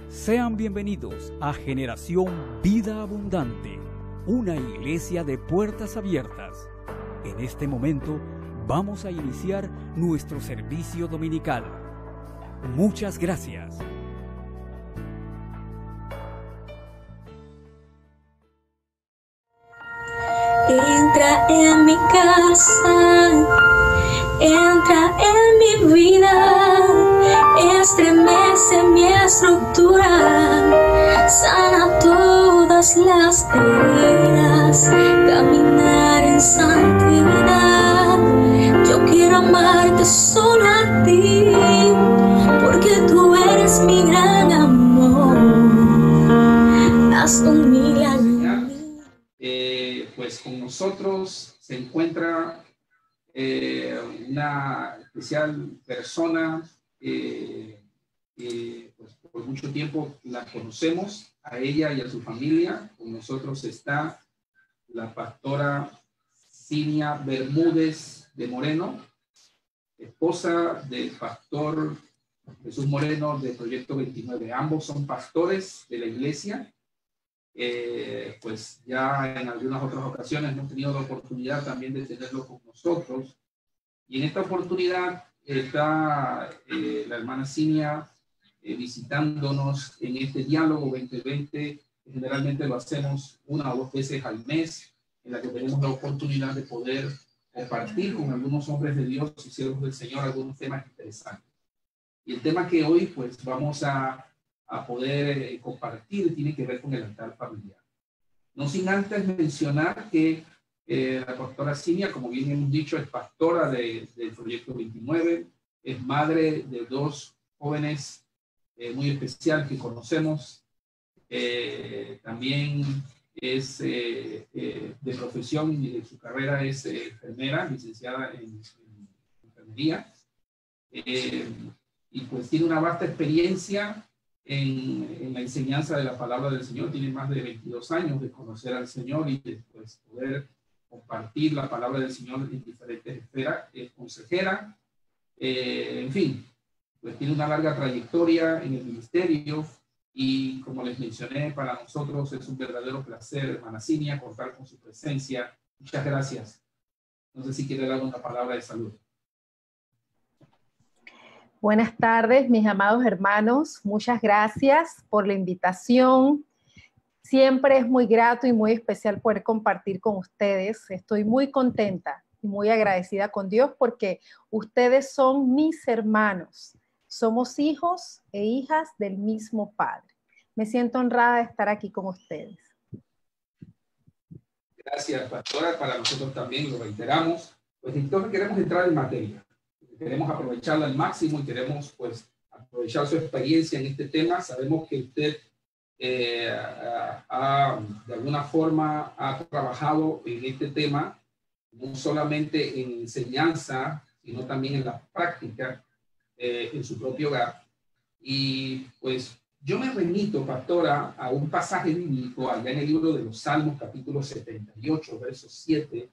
Sean bienvenidos a Generación Vida Abundante, una iglesia de puertas abiertas. En este momento vamos a iniciar nuestro servicio dominical. Muchas gracias. Entra en mi casa, entra en mi vida, estremece mi estructura, sana todas las heridas, caminar en santidad. Yo quiero amarte solo a ti, porque tú eres mi gran amor. Haz un milagro. Pues con nosotros se encuentra una especial persona, pues por mucho tiempo la conocemos, a ella y a su familia. Con nosotros está la pastora Cinia Bermúdez de Moreno, esposa del pastor Jesús Moreno de Proyecto 29. Ambos son pastores de la iglesia. Pues ya en algunas otras ocasiones hemos tenido la oportunidad también de tenerlo con nosotros, y en esta oportunidad está la hermana Cinia visitándonos en este diálogo 2020. Generalmente lo hacemos una o dos veces al mes, en la que tenemos la oportunidad de poder compartir con algunos hombres de Dios y siervos del Señor algunos temas interesantes. Y el tema que hoy pues vamos a poder compartir tiene que ver con el altar familiar. No sin antes mencionar que la pastora Cinia, como bien hemos dicho, es pastora del Proyecto 29, es madre de dos jóvenes muy especiales que conocemos. También es de profesión y de su carrera es enfermera, licenciada en enfermería, y pues tiene una vasta experiencia en la enseñanza de la palabra del Señor. Tiene más de 22 años de conocer al Señor y de pues, poder compartir la palabra del Señor en diferentes esferas. Es consejera, en fin, pues tiene una larga trayectoria en el ministerio, y como les mencioné, para nosotros es un verdadero placer, hermana Cinia, contar con su presencia. Muchas gracias. No sé si quiere dar una palabra de salud. Buenas tardes, mis amados hermanos. Muchas gracias por la invitación. Siempre es muy grato y muy especial poder compartir con ustedes. Estoy muy contenta y muy agradecida con Dios porque ustedes son mis hermanos. Somos hijos e hijas del mismo Padre. Me siento honrada de estar aquí con ustedes. Gracias, pastora. Para nosotros también lo reiteramos. Pues entonces queremos entrar en materia. Queremos aprovecharla al máximo y queremos pues aprovechar su experiencia en este tema. Sabemos que usted de alguna forma ha trabajado en este tema, no solamente en enseñanza, sino también en la práctica en su propio hogar. Y pues yo me remito, pastora, a un pasaje bíblico allá en el libro de los Salmos, capítulo 78, verso 7,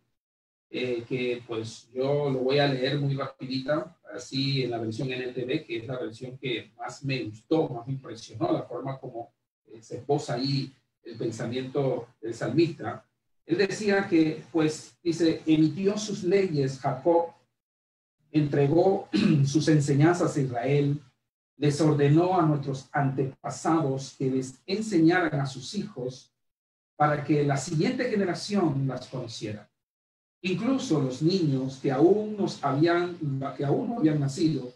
que pues yo lo voy a leer muy rapidita, así en la versión NTV, que es la versión que más me gustó, más me impresionó, la forma como se esboza ahí el pensamiento del salmista. Él decía que, pues, dice, emitió sus leyes Jacob, entregó sus enseñanzas a Israel, les ordenó a nuestros antepasados que les enseñaran a sus hijos para que la siguiente generación las conociera. Incluso los niños que aún no habían nacido,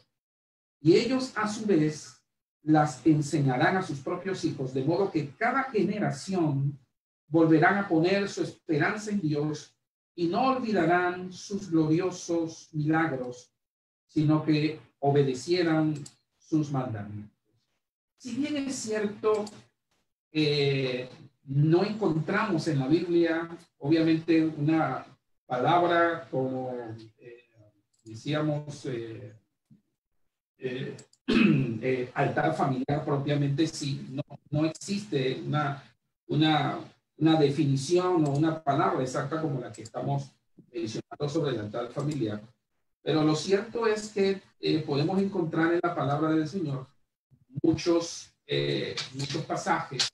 y ellos a su vez las enseñarán a sus propios hijos, de modo que cada generación volverán a poner su esperanza en Dios y no olvidarán sus gloriosos milagros, sino que obedecieran sus mandamientos. Si bien es cierto, no encontramos en la Biblia, obviamente, una palabra como decíamos altar familiar propiamente, sí, no existe una definición o una palabra exacta como la que estamos mencionando sobre el altar familiar, pero lo cierto es que podemos encontrar en la palabra del Señor muchos muchos pasajes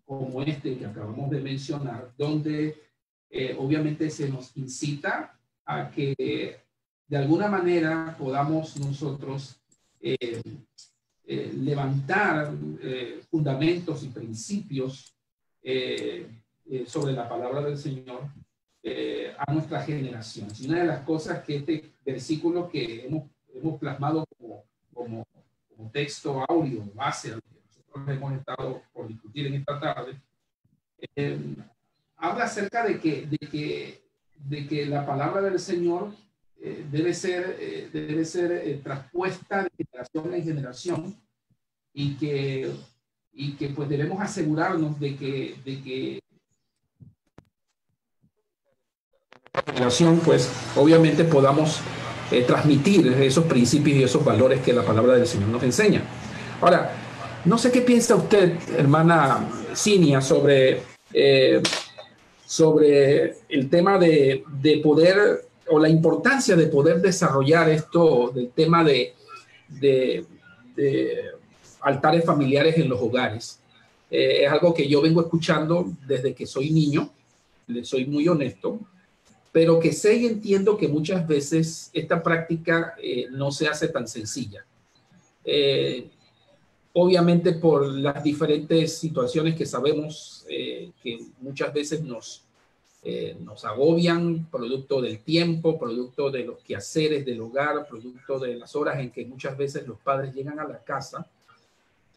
como este que acabamos de mencionar, donde obviamente se nos incita a que de alguna manera podamos nosotros levantar fundamentos y principios sobre la palabra del Señor a nuestra generación. Y una de las cosas que este versículo que hemos plasmado como texto áureo, base a lo que nosotros hemos estado por discutir en esta tarde, habla acerca de que la palabra del Señor debe ser traspuesta de generación en generación y que pues debemos asegurarnos de que generación pues obviamente podamos transmitir esos principios y esos valores que la palabra del Señor nos enseña. Ahora, no sé qué piensa usted, hermana Cinia, sobre el tema de poder, o la importancia de poder desarrollar esto del tema de altares familiares en los hogares. Es algo que yo vengo escuchando desde que soy niño, le soy muy honesto, pero que sé y entiendo que muchas veces esta práctica no se hace tan sencilla. Obviamente por las diferentes situaciones que sabemos que muchas veces nos agobian, producto del tiempo, producto de los quehaceres del hogar, producto de las horas en que muchas veces los padres llegan a la casa.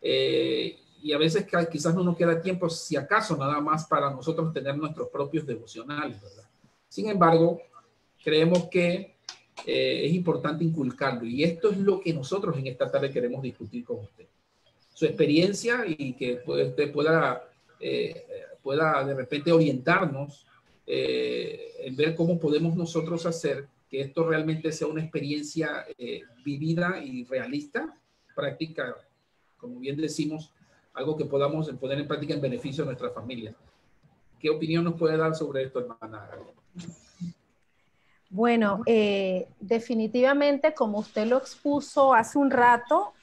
Y a veces quizás no nos queda tiempo, si acaso, nada más para nosotros tener nuestros propios devocionales, ¿verdad? Sin embargo, creemos que es importante inculcarlo, y esto es lo que nosotros en esta tarde queremos discutir con usted. Su experiencia, y que usted pueda de repente orientarnos en ver cómo podemos nosotros hacer que esto realmente sea una experiencia vivida y realista, práctica, como bien decimos, algo que podamos poner en práctica en beneficio de nuestra familia. ¿Qué opinión nos puede dar sobre esto, hermana? Bueno, definitivamente, como usted lo expuso hace un rato,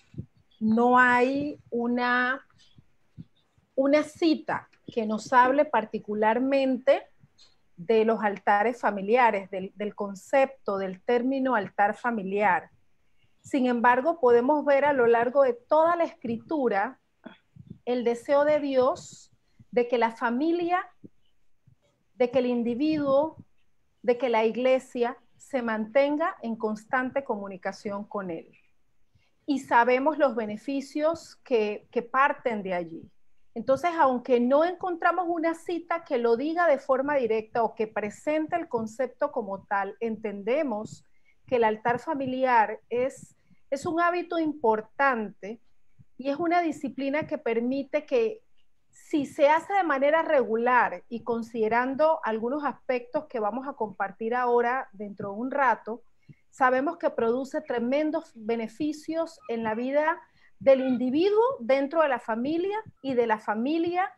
no hay una cita que nos hable particularmente de los altares familiares, del concepto, del término altar familiar. Sin embargo, podemos ver a lo largo de toda la Escritura el deseo de Dios de que la familia, de que el individuo, de que la iglesia se mantenga en constante comunicación con Él. Y sabemos los beneficios que parten de allí. Entonces, aunque no encontramos una cita que lo diga de forma directa o que presente el concepto como tal, entendemos que el altar familiar es un hábito importante y es una disciplina que permite que, si se hace de manera regular y considerando algunos aspectos que vamos a compartir ahora dentro de un rato, sabemos que produce tremendos beneficios en la vida del individuo dentro de la familia y de la familia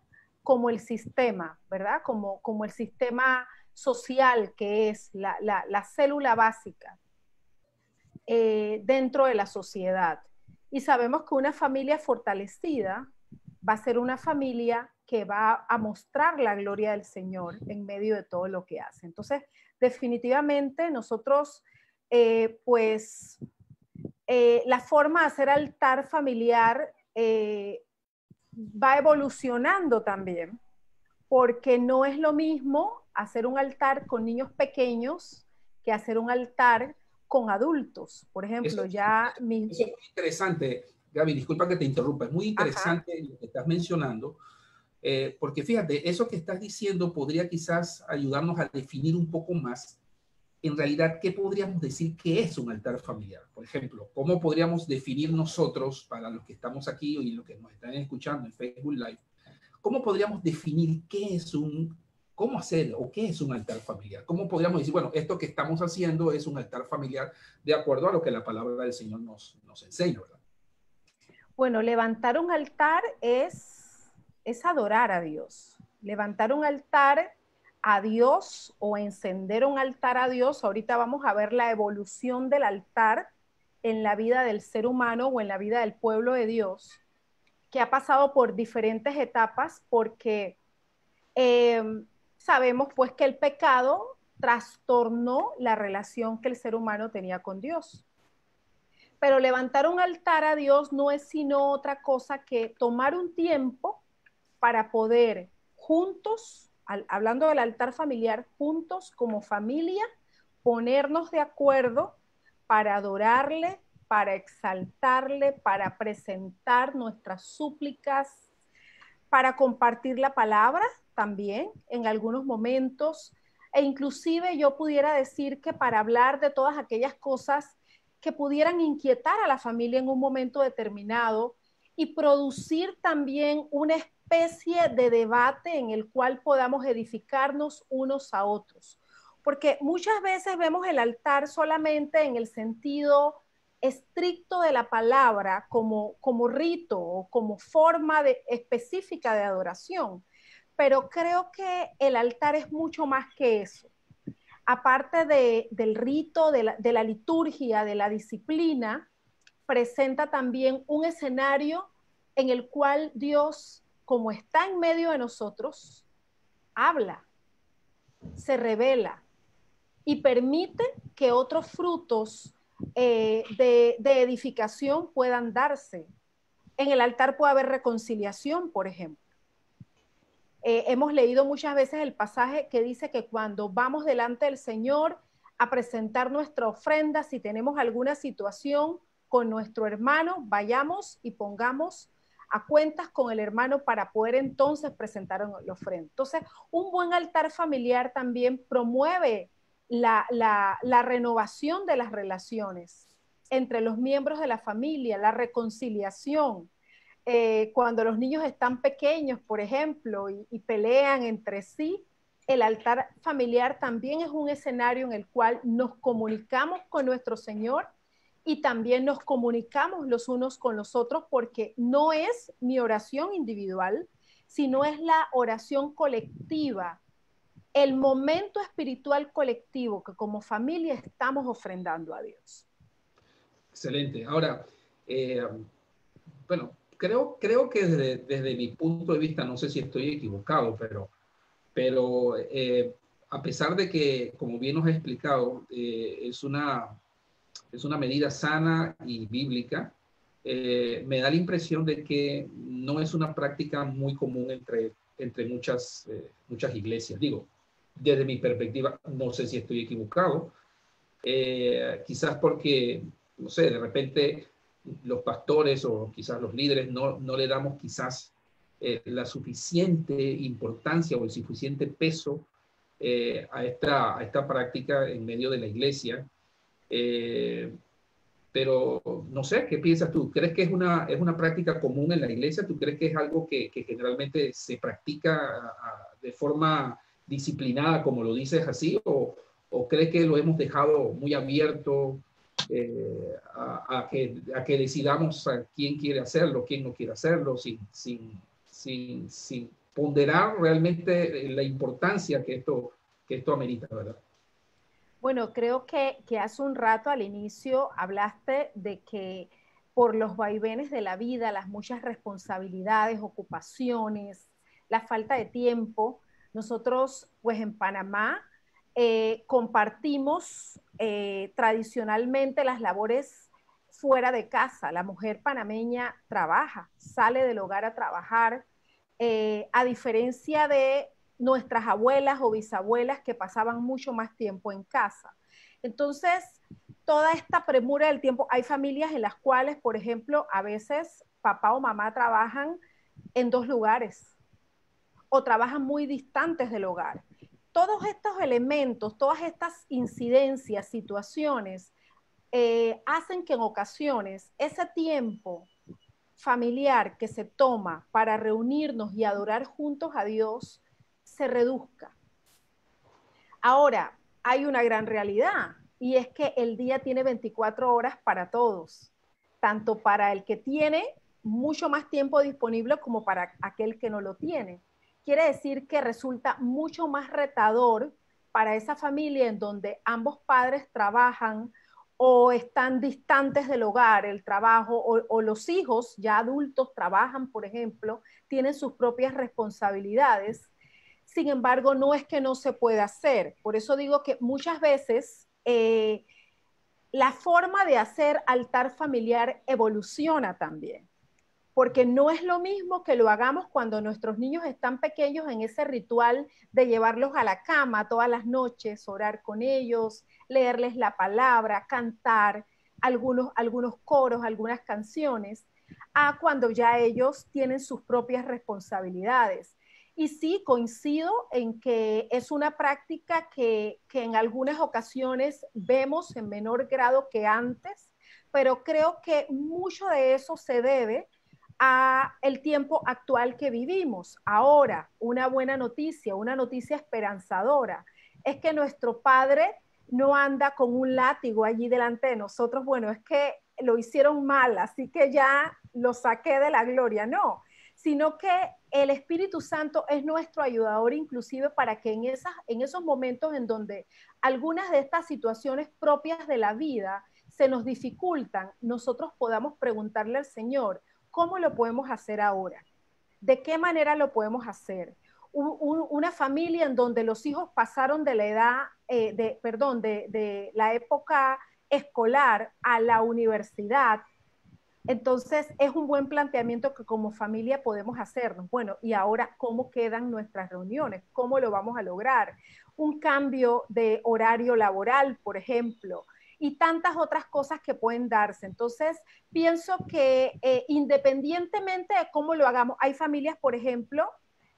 como el sistema, ¿verdad? Como el sistema social que es la célula básica dentro de la sociedad. Y sabemos que una familia fortalecida va a ser una familia que va a mostrar la gloria del Señor en medio de todo lo que hace. Entonces, definitivamente nosotros, la forma de hacer altar familiar va evolucionando también, porque no es lo mismo hacer un altar con niños pequeños que hacer un altar con adultos. Por ejemplo, eso es muy interesante, Gaby, disculpa que te interrumpa, es muy interesante. Ajá. Lo que estás mencionando, porque fíjate, eso que estás diciendo podría quizás ayudarnos a definir un poco más, en realidad, ¿qué podríamos decir que es un altar familiar? Por ejemplo, ¿cómo podríamos definir nosotros, para los que estamos aquí y los que nos están escuchando en Facebook Live, cómo podríamos definir cómo hacer o qué es un altar familiar? ¿Cómo podríamos decir, bueno, esto que estamos haciendo es un altar familiar de acuerdo a lo que la palabra del Señor nos enseña, ¿verdad? Bueno, levantar un altar es adorar a Dios. Levantar un altar a Dios o encender un altar a Dios. Ahorita vamos a ver la evolución del altar en la vida del ser humano o en la vida del pueblo de Dios, que ha pasado por diferentes etapas porque sabemos pues que el pecado trastornó la relación que el ser humano tenía con Dios. Pero levantar un altar a Dios no es sino otra cosa que tomar un tiempo para poder juntos, hablando del altar familiar, juntos como familia, ponernos de acuerdo para adorarle, para exaltarle, para presentar nuestras súplicas, para compartir la palabra también en algunos momentos, e inclusive yo pudiera decir que para hablar de todas aquellas cosas que pudieran inquietar a la familia en un momento determinado y producir también una especie de debate en el cual podamos edificarnos unos a otros. Porque muchas veces vemos el altar solamente en el sentido estricto de la palabra como rito o como forma específica de adoración, pero creo que el altar es mucho más que eso. Aparte del rito, de la liturgia, de la disciplina, presenta también un escenario en el cual Dios, como está en medio de nosotros, habla, se revela y permite que otros frutos de edificación puedan darse. En el altar puede haber reconciliación, por ejemplo. Hemos leído muchas veces el pasaje que dice que cuando vamos delante del Señor a presentar nuestra ofrenda, si tenemos alguna situación con nuestro hermano, vayamos y pongamos a cuentas con el hermano para poder entonces presentar la ofrenda. Entonces, un buen altar familiar también promueve la renovación de las relaciones entre los miembros de la familia, la reconciliación. Cuando los niños están pequeños, por ejemplo, y pelean entre sí, el altar familiar también es un escenario en el cual nos comunicamos con nuestro Señor y también nos comunicamos los unos con los otros, porque no es mi oración individual, sino es la oración colectiva, el momento espiritual colectivo que como familia estamos ofrendando a Dios. Excelente. Ahora, bueno, creo que desde mi punto de vista, no sé si estoy equivocado, pero a pesar de que, como bien nos ha explicado, es una medida sana y bíblica, me da la impresión de que no es una práctica muy común entre muchas iglesias. Digo, desde mi perspectiva, no sé si estoy equivocado, quizás porque, no sé, de repente los pastores o quizás los líderes no le damos quizás la suficiente importancia o el suficiente peso a esta práctica en medio de la iglesia. Pero no sé, ¿qué piensas tú? ¿Crees que es una práctica común en la iglesia? ¿Tú crees que es algo que generalmente se practica de forma disciplinada, como lo dices así? ¿O crees que lo hemos dejado muy abierto a que decidamos a quién quiere hacerlo, quién no quiere hacerlo, sin ponderar realmente la importancia que esto amerita, ¿verdad? Bueno, creo que hace un rato al inicio hablaste de que por los vaivenes de la vida, las muchas responsabilidades, ocupaciones, la falta de tiempo, nosotros pues en Panamá compartimos tradicionalmente las labores fuera de casa. La mujer panameña trabaja, sale del hogar a trabajar, a diferencia de nuestras abuelas o bisabuelas que pasaban mucho más tiempo en casa. Entonces, toda esta premura del tiempo, hay familias en las cuales, por ejemplo, a veces papá o mamá trabajan en 2 lugares o trabajan muy distantes del hogar. Todos estos elementos, todas estas incidencias, situaciones, hacen que en ocasiones ese tiempo familiar que se toma para reunirnos y adorar juntos a Dios se reduzca. Ahora, hay una gran realidad y es que el día tiene 24 horas para todos, tanto para el que tiene mucho más tiempo disponible como para aquel que no lo tiene. Quiere decir que resulta mucho más retador para esa familia en donde ambos padres trabajan o están distantes del hogar, el trabajo, o los hijos ya adultos trabajan, por ejemplo, tienen sus propias responsabilidades. Sin embargo, no es que no se pueda hacer. Por eso digo que muchas veces la forma de hacer altar familiar evoluciona también, porque no es lo mismo que lo hagamos cuando nuestros niños están pequeños en ese ritual de llevarlos a la cama todas las noches, orar con ellos, leerles la palabra, cantar algunos coros, algunas canciones, a cuando ya ellos tienen sus propias responsabilidades. Y sí, coincido en que es una práctica que en algunas ocasiones vemos en menor grado que antes, pero creo que mucho de eso se debe a el tiempo actual que vivimos. Ahora, una buena noticia, una noticia esperanzadora, es que nuestro Padre no anda con un látigo allí delante de nosotros. Bueno, es que lo hicieron mal, así que ya lo saqué de la gloria. No, sino que el Espíritu Santo es nuestro ayudador inclusive para que en esos momentos en donde algunas de estas situaciones propias de la vida se nos dificultan, nosotros podamos preguntarle al Señor, ¿cómo lo podemos hacer ahora? ¿De qué manera lo podemos hacer? Una familia en donde los hijos pasaron de la edad, de la época escolar a la universidad. Entonces, es un buen planteamiento que como familia podemos hacernos. Bueno, y ahora, ¿cómo quedan nuestras reuniones? ¿Cómo lo vamos a lograr? Un cambio de horario laboral, por ejemplo, y tantas otras cosas que pueden darse. Entonces, pienso que independientemente de cómo lo hagamos, hay familias, por ejemplo,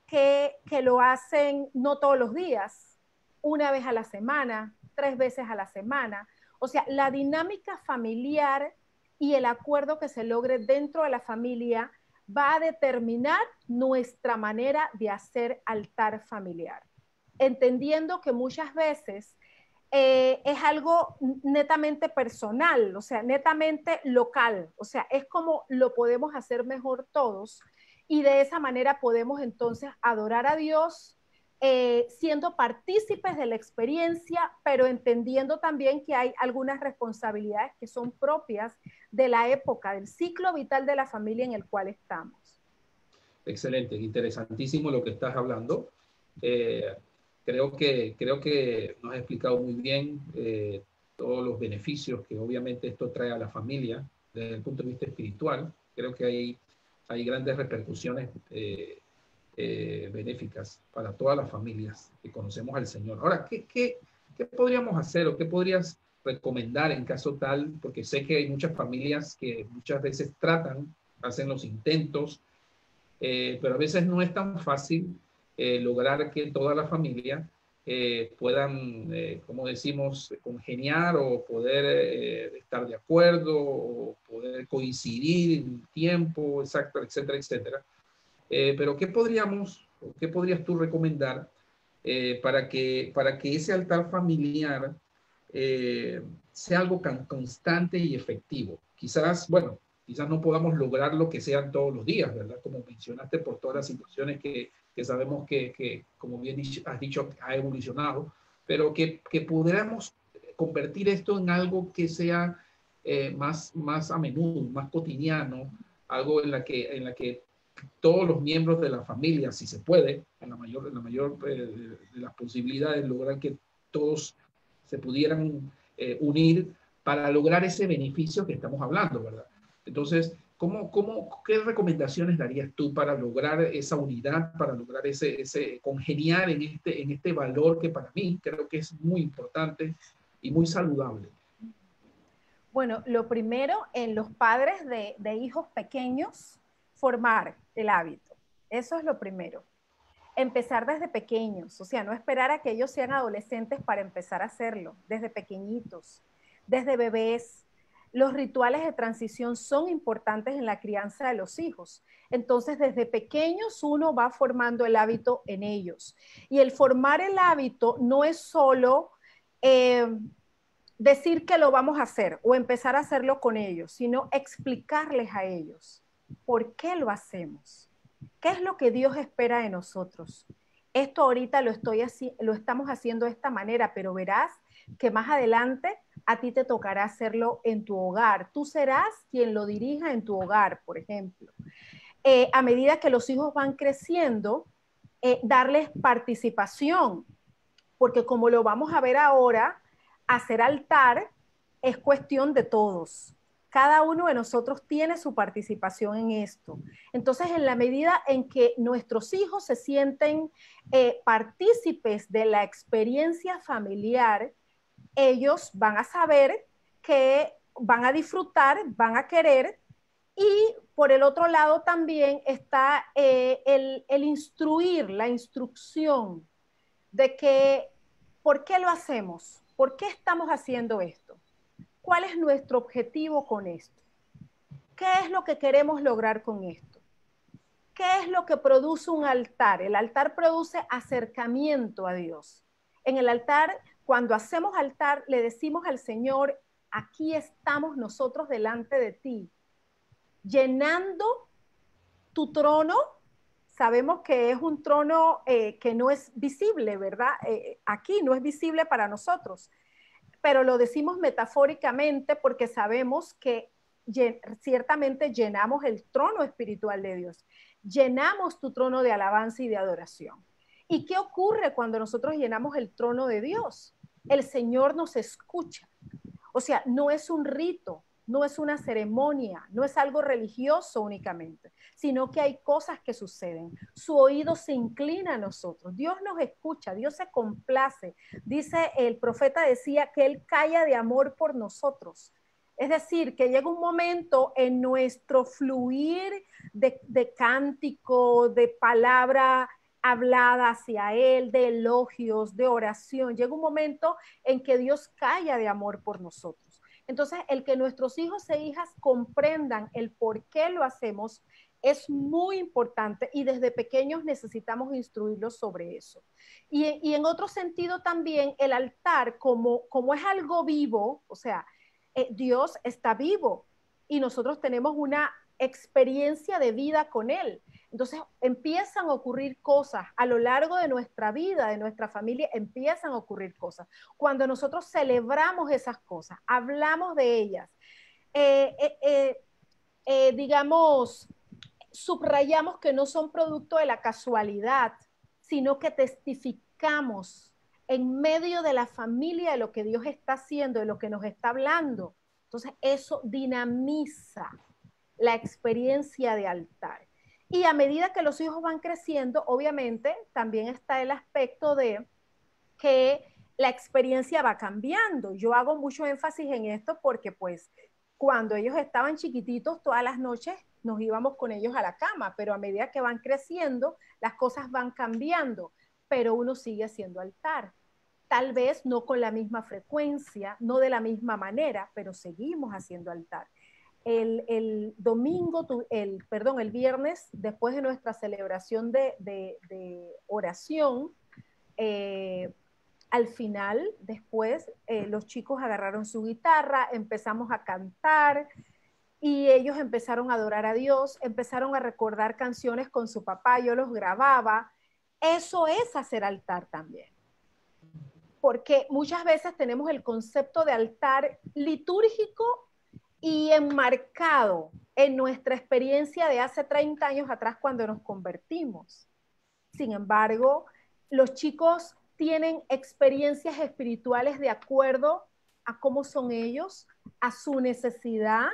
que lo hacen no todos los días, una vez a la semana, 3 veces a la semana. O sea, la dinámica familiar y el acuerdo que se logre dentro de la familia va a determinar nuestra manera de hacer altar familiar. Entendiendo que muchas veces es algo netamente personal, o sea, netamente local, o sea, es como lo podemos hacer mejor todos y de esa manera podemos entonces adorar a Dios siendo partícipes de la experiencia, pero entendiendo también que hay algunas responsabilidades que son propias de la época, del ciclo vital de la familia en el cual estamos. Excelente, interesantísimo lo que estás hablando. Creo que nos has explicado muy bien todos los beneficios que obviamente esto trae a la familia desde el punto de vista espiritual. Creo que hay grandes repercusiones benéficas para todas las familias que conocemos al Señor. Ahora, ¿qué podríamos hacer o qué podrías recomendar en caso tal? Porque sé que hay muchas familias que muchas veces hacen los intentos, pero a veces no es tan fácil lograr que toda la familia puedan, como decimos, congeniar o poder estar de acuerdo o poder coincidir en tiempo, exacto, etcétera, etcétera. Pero ¿qué podrías tú recomendar para que ese altar familiar sea algo constante y efectivo? Quizás no podamos lograr lo que sean todos los días, ¿verdad? Como mencionaste, por todas las situaciones que sabemos que, como bien has dicho, ha evolucionado, pero que pudiéramos convertir esto en algo que sea más a menudo, más cotidiano, algo en la que todos los miembros de la familia, si se puede, en la mayor de las posibilidades, lograr que todos se pudieran unir para lograr ese beneficio que estamos hablando, ¿verdad? Entonces, ¿qué recomendaciones darías tú para lograr esa unidad, para lograr ese congeniar en este valor que para mí creo que es muy importante y muy saludable? Bueno, lo primero en los padres de hijos pequeños, formar el hábito. Eso es lo primero. Empezar desde pequeños, o sea, no esperar a que ellos sean adolescentes para empezar a hacerlo, desde pequeñitos, desde bebés. Los rituales de transición son importantes en la crianza de los hijos. Entonces, desde pequeños uno va formando el hábito en ellos. Y el formar el hábito no es solo decir que lo vamos a hacer o empezar a hacerlo con ellos, sino explicarles a ellos por qué lo hacemos. ¿Qué es lo que Dios espera de nosotros? esto ahorita lo estamos haciendo de esta manera, pero verás que más adelante a ti te tocará hacerlo en tu hogar. Tú serás quien lo dirija en tu hogar, por ejemplo. A medida que los hijos van creciendo, darles participación, porque como lo vamos a ver ahora, hacer altar es cuestión de todos. Cada uno de nosotros tiene su participación en esto. Entonces, en la medida en que nuestros hijos se sienten partícipes de la experiencia familiar, ellos van a saber que van a disfrutar, van a querer. Y por el otro lado también está el instruir, la instrucción de que, ¿por qué lo hacemos? ¿Por qué estamos haciendo esto? ¿Cuál es nuestro objetivo con esto? ¿Qué es lo que queremos lograr con esto? ¿Qué es lo que produce un altar? El altar produce acercamiento a Dios. En el altar, cuando hacemos altar, le decimos al Señor, aquí estamos nosotros delante de ti, llenando tu trono. Sabemos que es un trono que no es visible, ¿verdad? Aquí no es visible para nosotros, pero lo decimos metafóricamente porque sabemos que ciertamente llenamos el trono espiritual de Dios, llenamos tu trono de alabanza y de adoración. ¿Y qué ocurre cuando nosotros llenamos el trono de Dios? El Señor nos escucha. O sea, no es un rito, no es una ceremonia, no es algo religioso únicamente, sino que hay cosas que suceden. Su oído se inclina a nosotros, Dios nos escucha, Dios se complace. Dice, el profeta decía que Él calla de amor por nosotros. Es decir, que llega un momento en nuestro fluir de cántico, de palabra hablada hacia Él, de elogios, de oración. Llega un momento en que Dios calla de amor por nosotros. Entonces, el que nuestros hijos e hijas comprendan el por qué lo hacemos es muy importante y desde pequeños necesitamos instruirlos sobre eso. Y en otro sentido también, el altar, como es algo vivo, o sea, Dios está vivo y nosotros tenemos una experiencia de vida con Él. Entonces empiezan a ocurrir cosas a lo largo de nuestra vida, de nuestra familia, empiezan a ocurrir cosas. Cuando nosotros celebramos esas cosas, hablamos de ellas, digamos, subrayamos que no son producto de la casualidad, sino que testificamos en medio de la familia de lo que Dios está haciendo, de lo que nos está hablando. Entonces eso dinamiza la experiencia de altar. Y a medida que los hijos van creciendo, obviamente también está el aspecto de que la experiencia va cambiando. Yo hago mucho énfasis en esto porque pues cuando ellos estaban chiquititos, todas las noches nos íbamos con ellos a la cama, pero a medida que van creciendo, las cosas van cambiando, pero uno sigue haciendo altar. Tal vez no con la misma frecuencia, no de la misma manera, pero seguimos haciendo altar. El viernes, después de nuestra celebración de oración, al final, después, los chicos agarraron su guitarra, empezamos a cantar y ellos empezaron a adorar a Dios, empezaron a recordar canciones con su papá, yo los grababa. Eso es hacer altar también. Porque muchas veces tenemos el concepto de altar litúrgico y enmarcado en nuestra experiencia de hace 30 años atrás cuando nos convertimos. Sin embargo, los chicos tienen experiencias espirituales de acuerdo a cómo son ellos, a su necesidad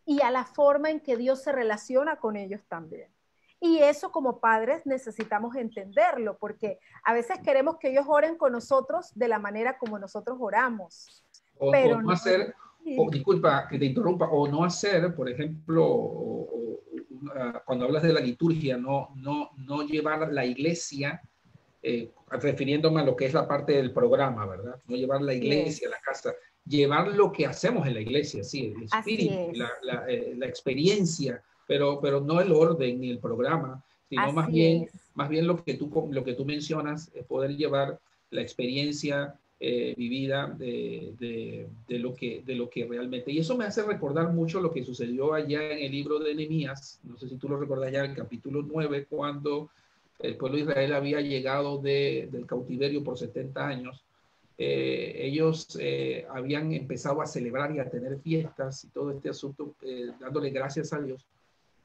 y a la forma en que Dios se relaciona con ellos también. Y eso como padres necesitamos entenderlo, porque a veces queremos que ellos oren con nosotros de la manera como nosotros oramos. Pero o no hacer, disculpa que te interrumpa, o no hacer, por ejemplo, cuando hablas de la liturgia, no llevar la iglesia, refiriéndome a lo que es la parte del programa, ¿verdad? No llevar la iglesia a la casa, llevar lo que hacemos en la iglesia, sí, el espíritu, la experiencia, pero no el orden ni el programa, sino más bien lo que tú mencionas, es poder llevar la experiencia vivida de lo que realmente. Y eso me hace recordar mucho lo que sucedió allá en el libro de Nehemías, no sé si tú lo recuerdas ya en el capítulo 9, cuando el pueblo de Israel había llegado del cautiverio por 70 años, ellos habían empezado a celebrar y a tener fiestas y todo este asunto, dándole gracias a Dios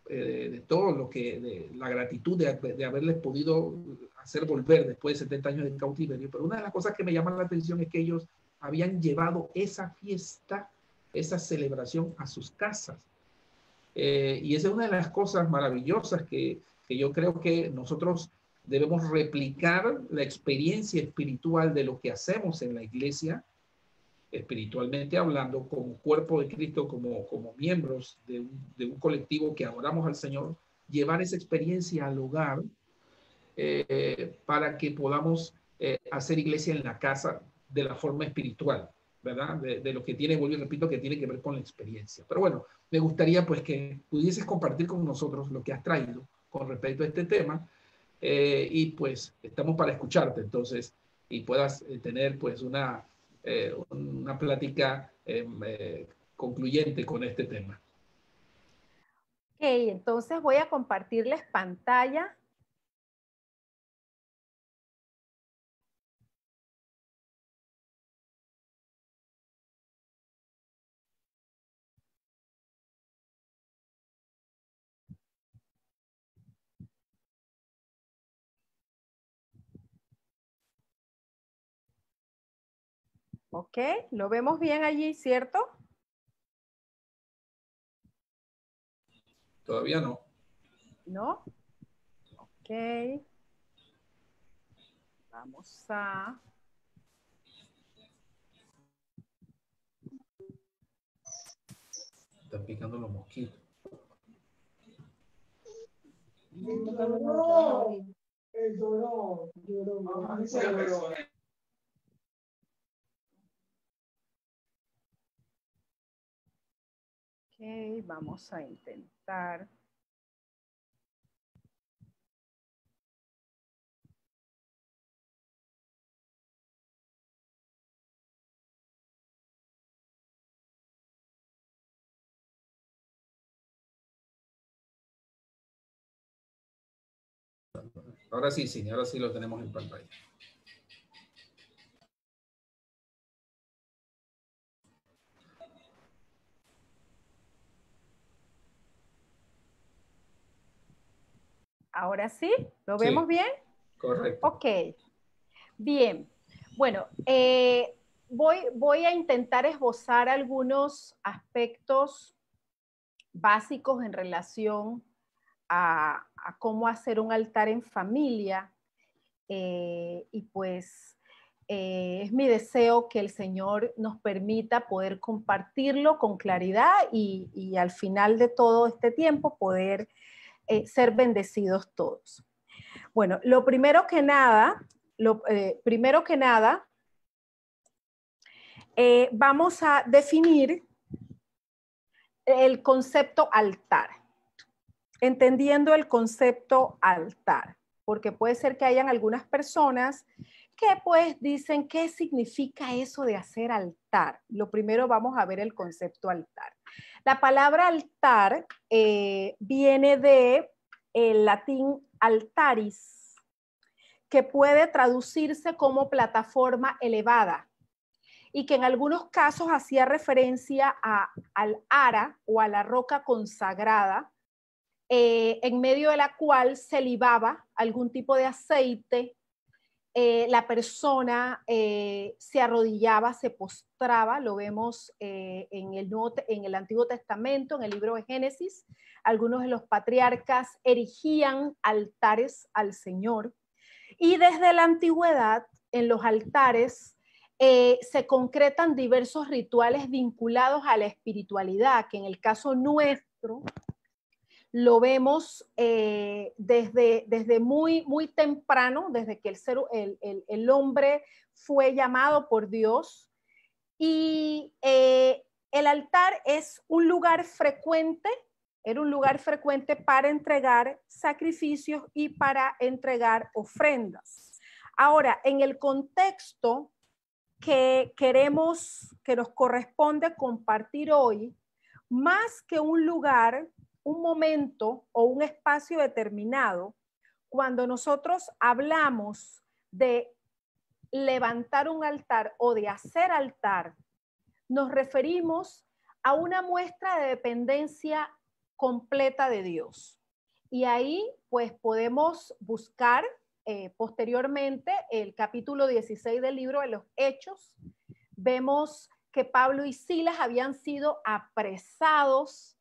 de todo lo que, de la gratitud de haberles podido hacer volver después de 70 años de cautiverio. Pero una de las cosas que me llama la atención es que ellos habían llevado esa fiesta, esa celebración a sus casas. Y esa es una de las cosas maravillosas que yo creo que nosotros debemos replicar, la experiencia espiritual de lo que hacemos en la iglesia, espiritualmente hablando, como cuerpo de Cristo, como miembros de un colectivo que adoramos al Señor, llevar esa experiencia al hogar para que podamos hacer iglesia en la casa de la forma espiritual, ¿verdad? De lo que tiene, vuelvo y repito, que tiene que ver con la experiencia. Pero bueno, me gustaría pues que pudieses compartir con nosotros lo que has traído con respecto a este tema y pues estamos para escucharte entonces y puedas tener pues una plática concluyente con este tema. Ok, entonces voy a compartirles pantalla. Ok, lo vemos bien allí, ¿cierto? Todavía no. ¿No? Ok. Vamos a... Están picando los mosquitos. Ok, vamos a intentar. Ahora sí, ahora sí lo tenemos en pantalla. Ahora sí, ¿lo vemos bien? Correcto. Ok, bien. Bueno, voy a intentar esbozar algunos aspectos básicos en relación a cómo hacer un altar en familia. Y pues es mi deseo que el Señor nos permita poder compartirlo con claridad y al final de todo este tiempo poder ser bendecidos todos. Bueno, lo primero que nada, vamos a definir el concepto altar, entendiendo el concepto altar, porque puede ser que hayan algunas personas que pues dicen, ¿qué significa eso de hacer altar? Lo primero vamos a ver el concepto altar. La palabra altar viene del latín altaris, que puede traducirse como plataforma elevada y que en algunos casos hacía referencia al ara o a la roca consagrada, en medio de la cual se libaba algún tipo de aceite, la persona se arrodillaba, se postraba, lo vemos en el Antiguo Testamento, en el libro de Génesis. Algunos de los patriarcas erigían altares al Señor. Y desde la antigüedad, en los altares, se concretan diversos rituales vinculados a la espiritualidad, que en el caso nuestro lo vemos desde muy temprano, desde que el hombre fue llamado por Dios. Y el altar es un lugar frecuente, era un lugar frecuente para entregar sacrificios y para entregar ofrendas. Ahora, en el contexto que nos corresponde compartir hoy, más que un lugar, un momento o un espacio determinado, cuando nosotros hablamos de levantar un altar o de hacer altar, nos referimos a una muestra de dependencia completa de Dios. Y ahí pues podemos buscar posteriormente el capítulo 16 del libro de los Hechos. Vemos que Pablo y Silas habían sido apresados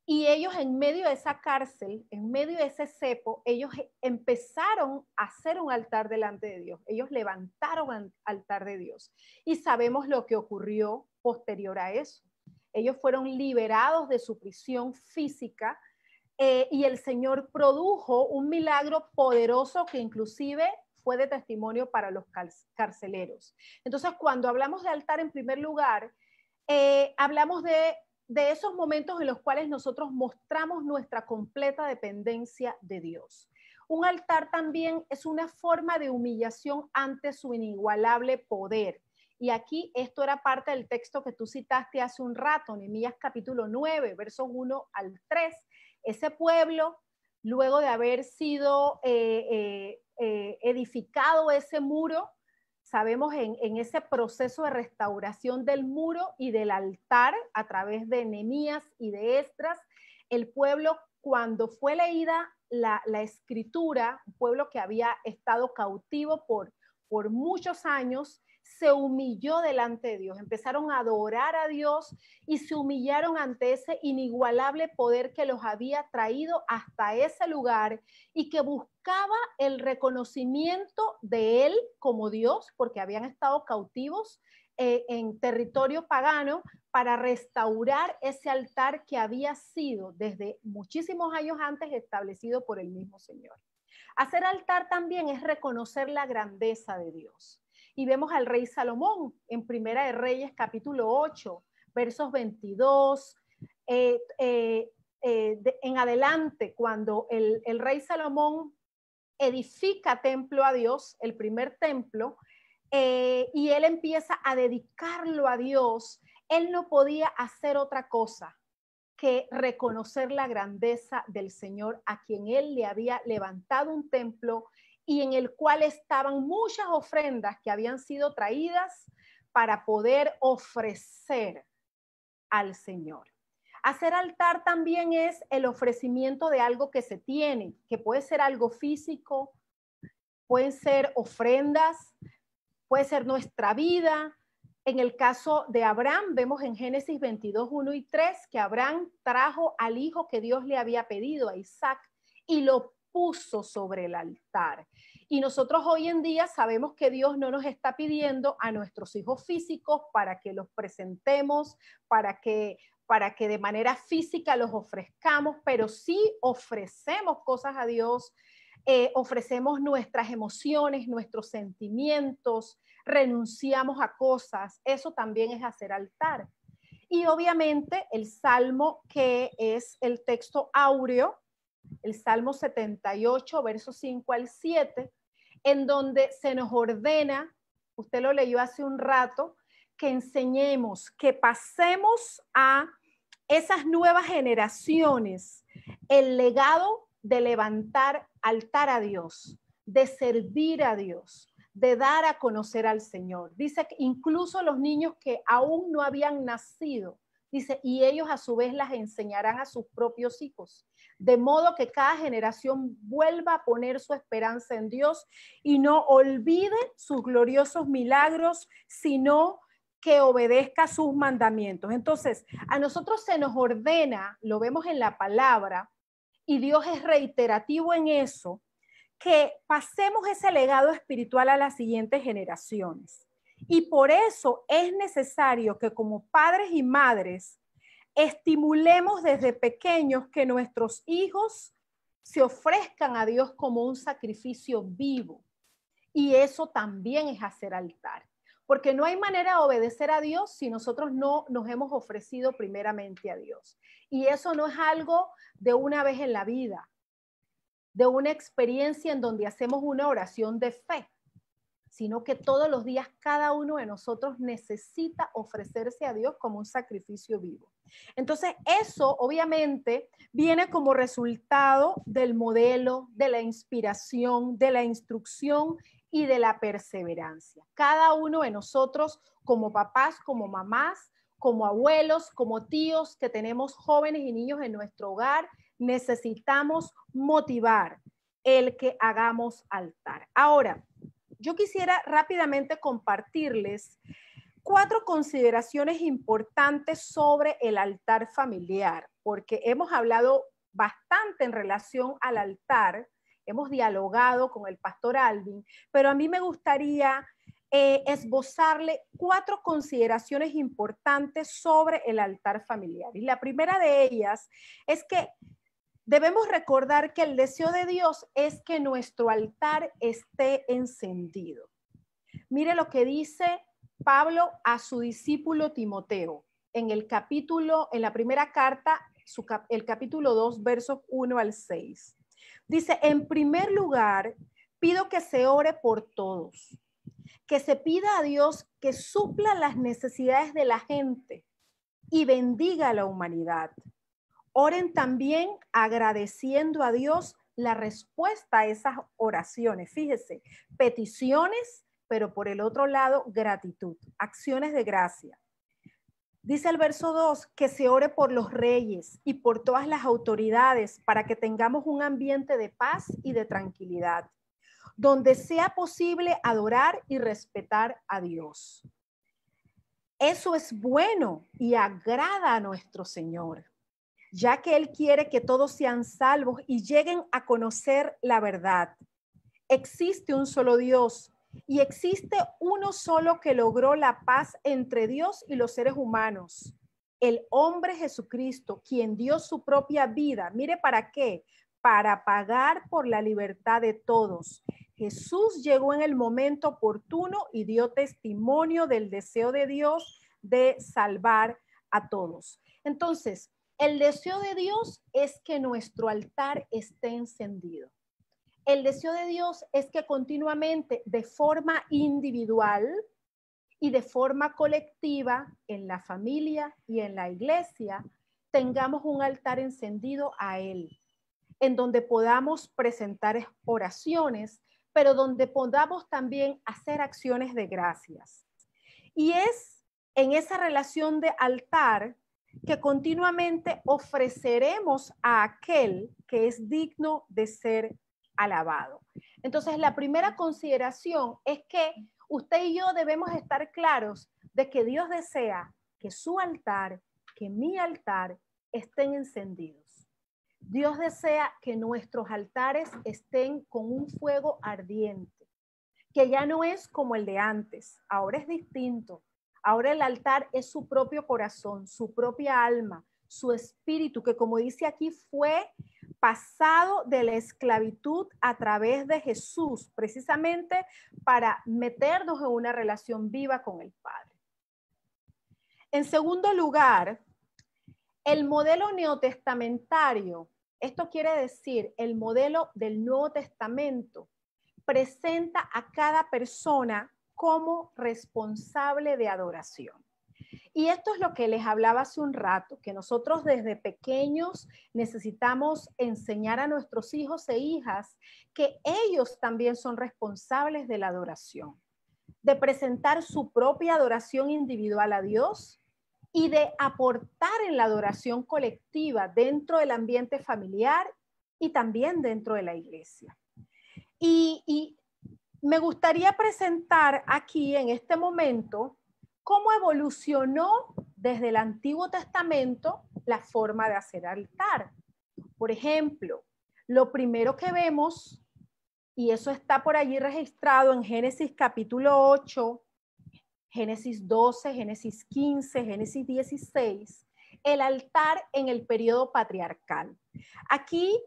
y ellos en medio de esa cárcel, en medio de ese cepo, ellos empezaron a hacer un altar delante de Dios. Ellos levantaron un altar de Dios. Y sabemos lo que ocurrió posterior a eso. Ellos fueron liberados de su prisión física y el Señor produjo un milagro poderoso que inclusive fue de testimonio para los carceleros. Entonces, cuando hablamos de altar, en primer lugar, hablamos de esos momentos en los cuales nosotros mostramos nuestra completa dependencia de Dios. Un altar también es una forma de humillación ante su inigualable poder. Y aquí esto era parte del texto que tú citaste hace un rato, Nehemías capítulo 9, versos 1 al 3. Ese pueblo, luego de haber sido edificado ese muro, sabemos en ese proceso de restauración del muro y del altar a través de Nehemías y de Esdras, el pueblo, cuando fue leída la escritura, un pueblo que había estado cautivo por muchos años, se humilló delante de Dios, empezaron a adorar a Dios y se humillaron ante ese inigualable poder que los había traído hasta ese lugar y que buscaba el reconocimiento de Él como Dios, porque habían estado cautivos en territorio pagano, para restaurar ese altar que había sido desde muchísimos años antes establecido por el mismo Señor. Hacer altar también es reconocer la grandeza de Dios. Y vemos al rey Salomón en Primera de Reyes, capítulo 8, versos 22, en adelante, cuando el rey Salomón edifica templo a Dios, el primer templo, y él empieza a dedicarlo a Dios, él no podía hacer otra cosa que reconocer la grandeza del Señor, a quien él le había levantado un templo y en el cual estaban muchas ofrendas que habían sido traídas para poder ofrecer al Señor. Hacer altar también es el ofrecimiento de algo que se tiene, que puede ser algo físico, pueden ser ofrendas, puede ser nuestra vida. En el caso de Abraham, vemos en Génesis 22, 1 y 3, que Abraham trajo al hijo que Dios le había pedido, a Isaac, y lo puso sobre el altar. Y nosotros hoy en día sabemos que Dios no nos está pidiendo a nuestros hijos físicos para que los presentemos, para que de manera física los ofrezcamos, pero sí ofrecemos cosas a Dios, ofrecemos nuestras emociones, nuestros sentimientos, renunciamos a cosas. Eso también es hacer altar. Y obviamente el Salmo, que es el texto áureo, el Salmo 78, versos 5 al 7, en donde se nos ordena, usted lo leyó hace un rato, que enseñemos, que pasemos a esas nuevas generaciones el legado de levantar altar a Dios, de servir a Dios, de dar a conocer al Señor. Dice que incluso los niños que aún no habían nacido, dice, y ellos a su vez las enseñarán a sus propios hijos, de modo que cada generación vuelva a poner su esperanza en Dios y no olvide sus gloriosos milagros, sino que obedezca sus mandamientos. Entonces, a nosotros se nos ordena, lo vemos en la palabra, y Dios es reiterativo en eso, que pasemos ese legado espiritual a las siguientes generaciones. Y por eso es necesario que como padres y madres estimulemos desde pequeños que nuestros hijos se ofrezcan a Dios como un sacrificio vivo. Y eso también es hacer altar. Porque no hay manera de obedecer a Dios si nosotros no nos hemos ofrecido primeramente a Dios. Y eso no es algo de una vez en la vida, de una experiencia en donde hacemos una oración de fe. sino que todos los días cada uno de nosotros necesita ofrecerse a Dios como un sacrificio vivo. Entonces, eso obviamente viene como resultado del modelo, de la inspiración, de la instrucción y de la perseverancia. Cada uno de nosotros, como papás, como mamás, como abuelos, como tíos que tenemos jóvenes y niños en nuestro hogar, necesitamos motivar el que hagamos altar. Ahora, yo quisiera rápidamente compartirles 4 consideraciones importantes sobre el altar familiar, porque hemos hablado bastante en relación al altar, hemos dialogado con el pastor Alvin, pero a mí me gustaría esbozarle 4 consideraciones importantes sobre el altar familiar. Y la primera de ellas es que debemos recordar que el deseo de Dios es que nuestro altar esté encendido. Mire lo que dice Pablo a su discípulo Timoteo en la primera carta, el capítulo 2, versos 1 al 6. Dice, en primer lugar, pido que se ore por todos, que se pida a Dios que supla las necesidades de la gente y bendiga a la humanidad. Oren también agradeciendo a Dios la respuesta a esas oraciones. Fíjese, peticiones, pero por el otro lado, gratitud, acciones de gracia. Dice el verso 2, que se ore por los reyes y por todas las autoridades para que tengamos un ambiente de paz y de tranquilidad, donde sea posible adorar y respetar a Dios. Eso es bueno y agrada a nuestro Señor, ya que Él quiere que todos sean salvos y lleguen a conocer la verdad. Existe un solo Dios y existe uno solo que logró la paz entre Dios y los seres humanos, el hombre Jesucristo, quien dio su propia vida. Mire, ¿para qué? Para pagar por la libertad de todos. Jesús llegó en el momento oportuno y dio testimonio del deseo de Dios de salvar a todos. Entonces, el deseo de Dios es que nuestro altar esté encendido. El deseo de Dios es que continuamente, de forma individual y de forma colectiva, en la familia y en la iglesia, tengamos un altar encendido a Él, en donde podamos presentar oraciones, pero donde podamos también hacer acciones de gracias. Y es en esa relación de altar que continuamente ofreceremos a aquel que es digno de ser alabado. Entonces, la primera consideración es que usted y yo debemos estar claros de que Dios desea que su altar, que mi altar estén encendidos. Dios desea que nuestros altares estén con un fuego ardiente, que ya no es como el de antes, ahora es distinto. Ahora el altar es su propio corazón, su propia alma, su espíritu, que como dice aquí, fue pasado de la esclavitud a través de Jesús, precisamente para meternos en una relación viva con el Padre. En segundo lugar, el modelo neotestamentario, esto quiere decir el modelo del Nuevo Testamento, presenta a cada persona como responsable de adoración. Y esto es lo que les hablaba hace un rato, que nosotros desde pequeños necesitamos enseñar a nuestros hijos e hijas que ellos también son responsables de la adoración, de presentar su propia adoración individual a Dios y de aportar en la adoración colectiva dentro del ambiente familiar y también dentro de la iglesia. Y me gustaría presentar aquí en este momento cómo evolucionó desde el Antiguo Testamento la forma de hacer altar. Por ejemplo, lo primero que vemos, y eso está por allí registrado en Génesis capítulo 8, Génesis 12, Génesis 15, Génesis 16, el altar en el periodo patriarcal. Aquí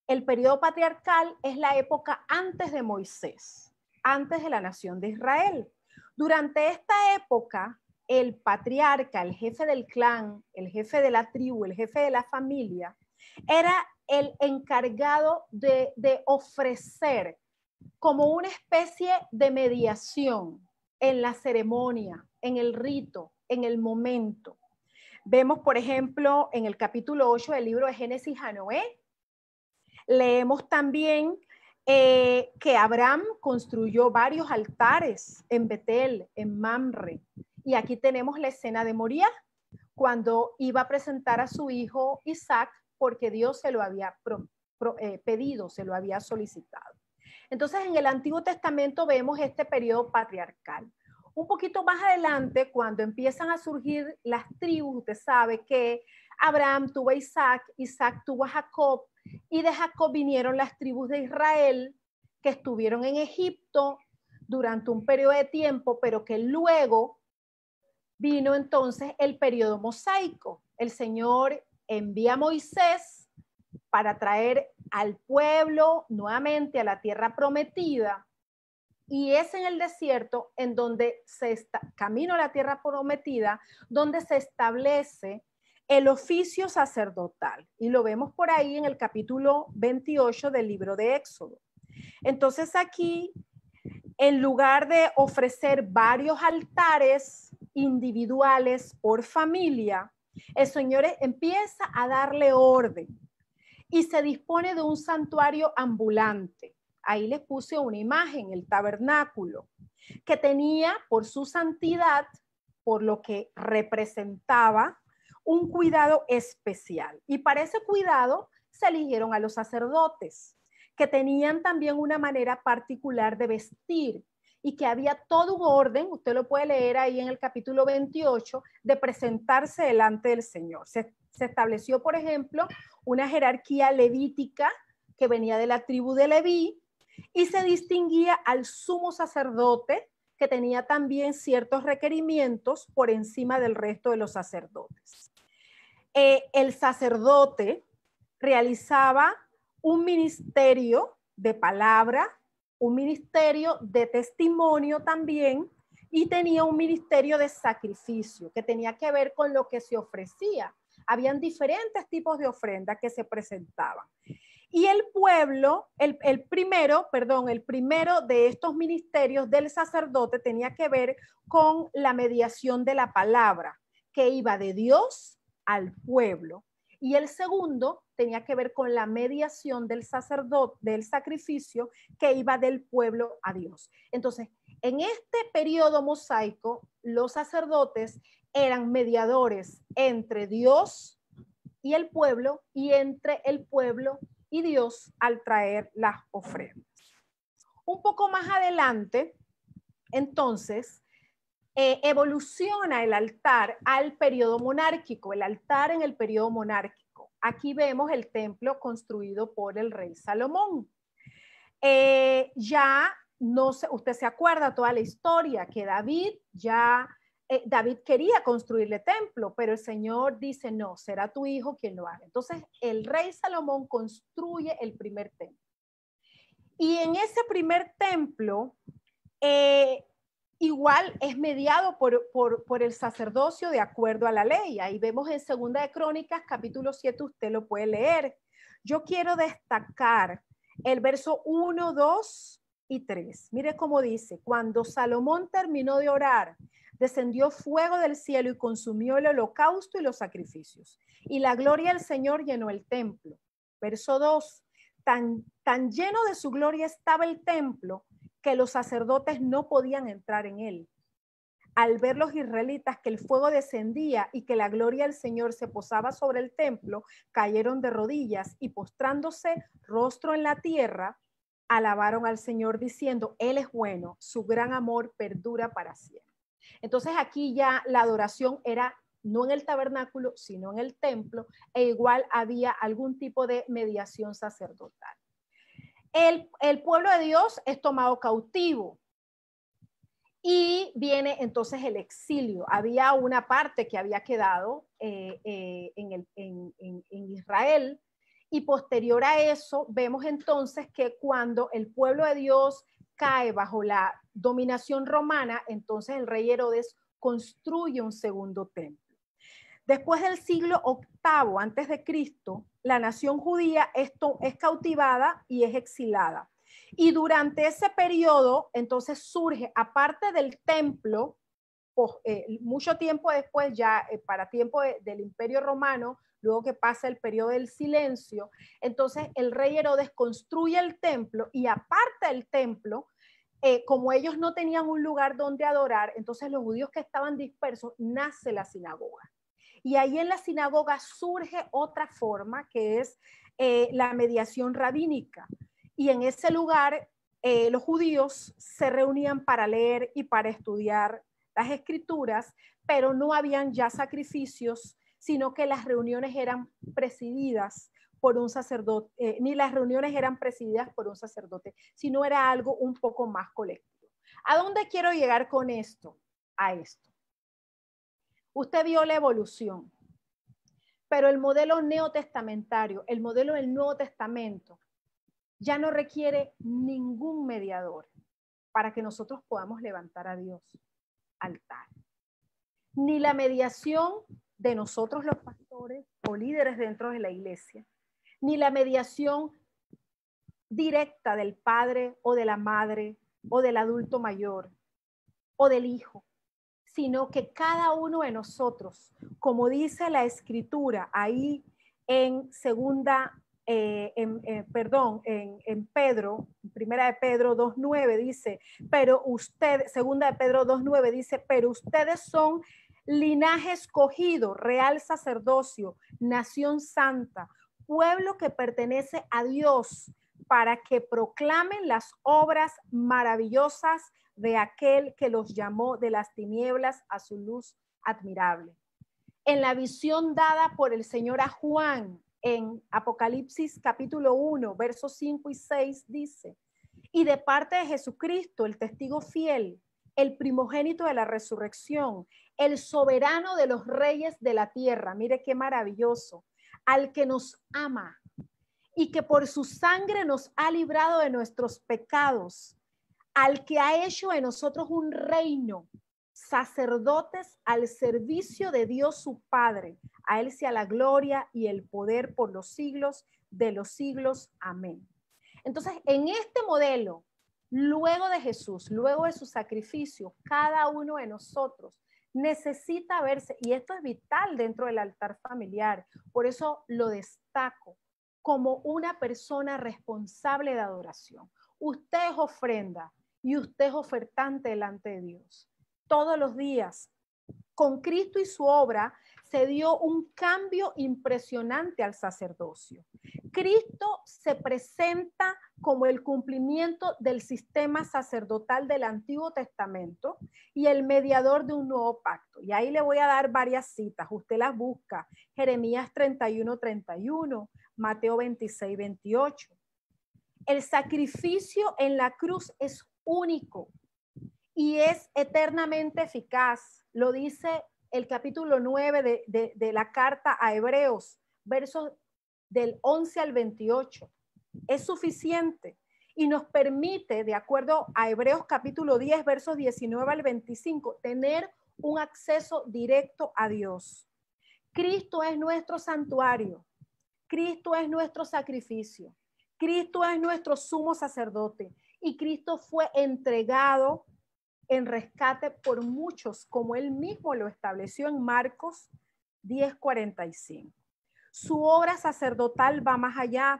el periodo patriarcal es la época antes de Moisés, antes de la nación de Israel. Durante esta época, el patriarca, el jefe del clan, el jefe de la tribu, el jefe de la familia, era el encargado de ofrecer como una especie de mediación en la ceremonia, en el rito, en el momento. Vemos, por ejemplo, en el capítulo 8 del libro de Génesis a Noé. Leemos también que Abraham construyó varios altares en Betel, en Mamre. Y aquí tenemos la escena de Moría, cuando iba a presentar a su hijo Isaac, porque Dios se lo había pedido, se lo había solicitado. Entonces, en el Antiguo Testamento vemos este periodo patriarcal. Un poquito más adelante, cuando empiezan a surgir las tribus, usted sabe que Abraham tuvo a Isaac, Isaac tuvo a Jacob, y de Jacob vinieron las tribus de Israel que estuvieron en Egipto durante un periodo de tiempo, pero que luego vino entonces el periodo mosaico. El Señor envía a Moisés para traer al pueblo nuevamente a la tierra prometida, y es en el desierto en donde camino a la tierra prometida, donde se establece el oficio sacerdotal, y lo vemos por ahí en el capítulo 28 del libro de Éxodo. Entonces aquí, en lugar de ofrecer varios altares individuales por familia, el Señor empieza a darle orden y se dispone de un santuario ambulante. Ahí les puse una imagen, el tabernáculo, que tenía por su santidad, por lo que representaba, un cuidado especial. Y para ese cuidado se eligieron a los sacerdotes, que tenían también una manera particular de vestir y que había todo un orden, usted lo puede leer ahí en el capítulo 28, de presentarse delante del Señor. Se estableció, por ejemplo, una jerarquía levítica que venía de la tribu de Leví, y se distinguía al sumo sacerdote, que tenía también ciertos requerimientos por encima del resto de los sacerdotes. El sacerdote realizaba un ministerio de palabra, un ministerio de testimonio también, y tenía un ministerio de sacrificio que tenía que ver con lo que se ofrecía. Habían diferentes tipos de ofrendas que se presentaban. Y el pueblo, el primero de estos ministerios del sacerdote tenía que ver con la mediación de la palabra, que iba de Dios al pueblo. Y el segundo tenía que ver con la mediación del sacerdote, del sacrificio, que iba del pueblo a Dios. Entonces, en este periodo mosaico, los sacerdotes eran mediadores entre Dios y el pueblo, y entre el pueblo y Dios al traer las ofrendas. Un poco más adelante, entonces, evoluciona el altar al periodo monárquico, el altar en el periodo monárquico. Aquí vemos el templo construido por el rey Salomón. Ya no sé, usted se acuerda toda la historia que David quería construirle templo, pero el Señor dice, no, será tu hijo quien lo haga. Entonces, el rey Salomón construye el primer templo. Y en ese primer templo, igual es mediado por el sacerdocio de acuerdo a la ley. Ahí vemos en Segunda de Crónicas, capítulo 7, usted lo puede leer. Yo quiero destacar el verso 1, 2 y 3. Mire cómo dice, cuando Salomón terminó de orar, descendió fuego del cielo y consumió el holocausto y los sacrificios. Y la gloria del Señor llenó el templo. Verso 2, tan lleno de su gloria estaba el templo que los sacerdotes no podían entrar en él. Al ver los israelitas que el fuego descendía y que la gloria del Señor se posaba sobre el templo, cayeron de rodillas y postrándose rostro en la tierra, alabaron al Señor diciendo, Él es bueno, su gran amor perdura para siempre. Entonces aquí ya la adoración era no en el tabernáculo, sino en el templo, e igual había algún tipo de mediación sacerdotal. El pueblo de Dios es tomado cautivo y viene entonces el exilio. Había una parte que había quedado en Israel, y posterior a eso vemos entonces que cuando el pueblo de Dios cae bajo la dominación romana, entonces el rey Herodes construye un segundo templo. Después del siglo VIII antes de Cristo, la nación judía es cautivada y es exilada. Y durante ese periodo, entonces surge, aparte del templo, mucho tiempo después, ya para tiempo del Imperio Romano, luego que pasa el periodo del silencio, entonces el rey Herodes construye el templo y aparte del templo, como ellos no tenían un lugar donde adorar, entonces los judíos que estaban dispersos, nace la sinagoga. Y ahí en la sinagoga surge otra forma que es la mediación rabínica. Y en ese lugar los judíos se reunían para leer y para estudiar las escrituras, pero no habían ya sacrificios, sino que las reuniones eran presididas por un sacerdote, ni las reuniones eran presididas por un sacerdote, sino era algo un poco más colectivo. ¿A dónde quiero llegar con esto? A esto. Usted vio la evolución, pero el modelo neotestamentario, el modelo del Nuevo Testamento, ya no requiere ningún mediador para que nosotros podamos levantar a Dios altar. Ni la mediación de nosotros los pastores o líderes dentro de la iglesia, ni la mediación directa del padre o de la madre o del adulto mayor o del hijo, sino que cada uno de nosotros, como dice la escritura ahí en Pedro, primera de Pedro 2.9 dice, pero segunda de Pedro 2.9 dice, pero ustedes son linaje escogido, real sacerdocio, nación santa, pueblo que pertenece a Dios, para que proclamen las obras maravillosas de aquel que los llamó de las tinieblas a su luz admirable. En la visión dada por el Señor a Juan en Apocalipsis capítulo 1, versos 5 y 6 dice, y de parte de Jesucristo, el testigo fiel, el primogénito de la resurrección, el soberano de los reyes de la tierra, mire qué maravilloso, al que nos ama y que por su sangre nos ha librado de nuestros pecados, al que ha hecho de nosotros un reino, sacerdotes al servicio de Dios su Padre. A él sea la gloria y el poder por los siglos de los siglos. Amén. Entonces, en este modelo, luego de Jesús, luego de su sacrificio, cada uno de nosotros necesita verse, y esto es vital dentro del altar familiar, por eso lo destaco, como una persona responsable de adoración. Usted es ofrenda y usted es ofertante delante de Dios. Todos los días, con Cristo y su obra, se dio un cambio impresionante al sacerdocio. Cristo se presenta como el cumplimiento del sistema sacerdotal del Antiguo Testamento y el mediador de un nuevo pacto. Y ahí le voy a dar varias citas, usted las busca. Jeremías 31:31, Mateo 26:28. El sacrificio en la cruz es único y es eternamente eficaz. Lo dice el capítulo 9 de la carta a Hebreos, versos del 11 al 28. Es suficiente y nos permite, de acuerdo a Hebreos capítulo 10, versos 19 al 25, tener un acceso directo a Dios. Cristo es nuestro santuario. Cristo es nuestro sacrificio. Cristo es nuestro sumo sacerdote y Cristo fue entregado en rescate por muchos, como él mismo lo estableció en Marcos 10:45. Su obra sacerdotal va más allá.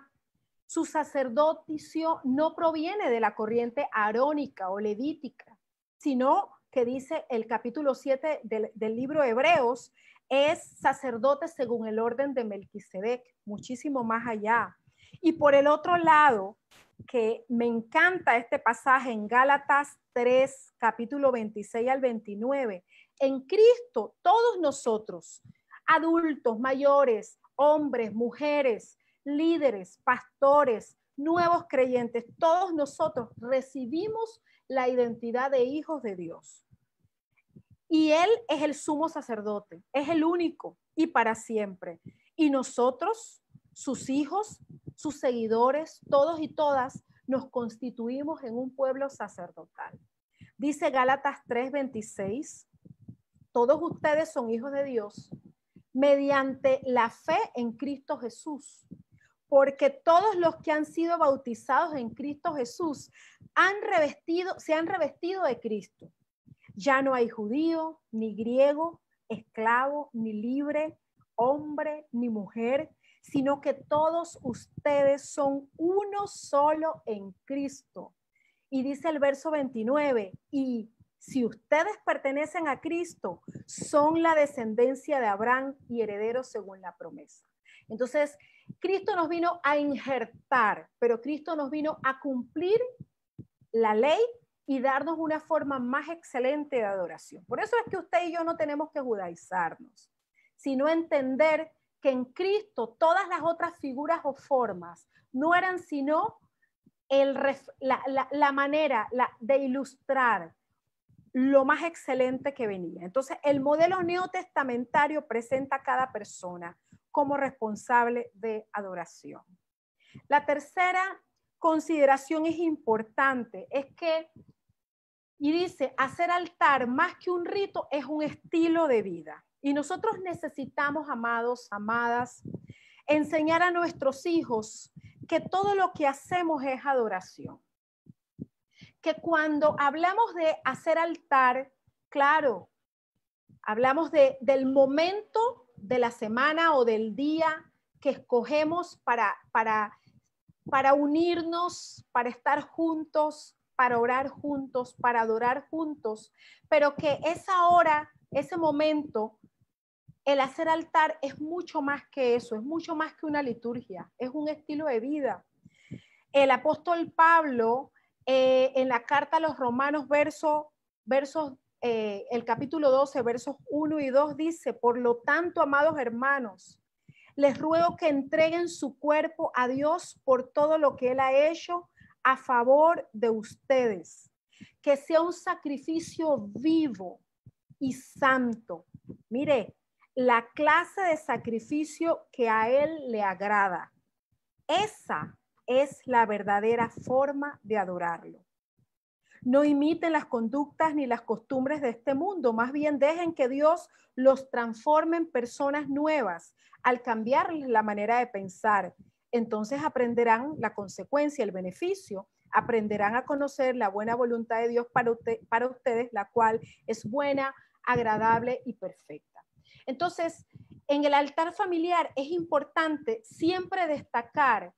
Su sacerdocio no proviene de la corriente arónica o levítica, sino que dice el capítulo 7 del libro de Hebreos, es sacerdote según el orden de Melquisedec, muchísimo más allá. Y por el otro lado, que me encanta este pasaje en Gálatas 3, capítulo 26 al 29, en Cristo todos nosotros, adultos, mayores, hombres, mujeres, líderes, pastores, nuevos creyentes, todos nosotros recibimos la identidad de hijos de Dios. Y Él es el sumo sacerdote, es el único y para siempre. Y nosotros, sus hijos, sus seguidores, todos y todas, nos constituimos en un pueblo sacerdotal. Dice Gálatas 3:26, todos ustedes son hijos de Dios mediante la fe en Cristo Jesús, porque todos los que han sido bautizados en Cristo Jesús se han revestido de Cristo. Ya no hay judío, ni griego, esclavo, ni libre, hombre, ni mujer, sino que todos ustedes son uno solo en Cristo. Y dice el verso 29, y si ustedes pertenecen a Cristo, son la descendencia de Abraham y herederos según la promesa. Entonces, Cristo nos vino a injertar, pero Cristo nos vino a cumplir la ley y darnos una forma más excelente de adoración. Por eso es que usted y yo no tenemos que judaizarnos, sino entender que en Cristo todas las otras figuras o formas no eran sino la manera de ilustrar lo más excelente que venía. Entonces, el modelo neotestamentario presenta a cada persona como responsable de adoración. La tercera consideración es importante, es que, y dice, hacer altar más que un rito es un estilo de vida. Y nosotros necesitamos, amados, amadas, enseñar a nuestros hijos que todo lo que hacemos es adoración. Que cuando hablamos de hacer altar, claro, hablamos del momento de la semana o del día que escogemos para unirnos, para estar juntos, para orar juntos, para adorar juntos, pero que esa hora, ese momento, el hacer altar es mucho más que eso, es mucho más que una liturgia, es un estilo de vida. El apóstol Pablo, en la carta a los Romanos, el capítulo 12, versos 1 y 2, dice, por lo tanto, amados hermanos, les ruego que entreguen su cuerpo a Dios por todo lo que Él ha hecho a favor de ustedes, que sea un sacrificio vivo y santo. Mire, la clase de sacrificio que a Él le agrada. Esa es la verdadera forma de adorarlo. No imiten las conductas ni las costumbres de este mundo, más bien dejen que Dios los transforme en personas nuevas al cambiarles la manera de pensar. Entonces aprenderán la consecuencia, el beneficio, aprenderán a conocer la buena voluntad de Dios para ustedes, la cual es buena, agradable y perfecta. Entonces, en el altar familiar es importante siempre destacar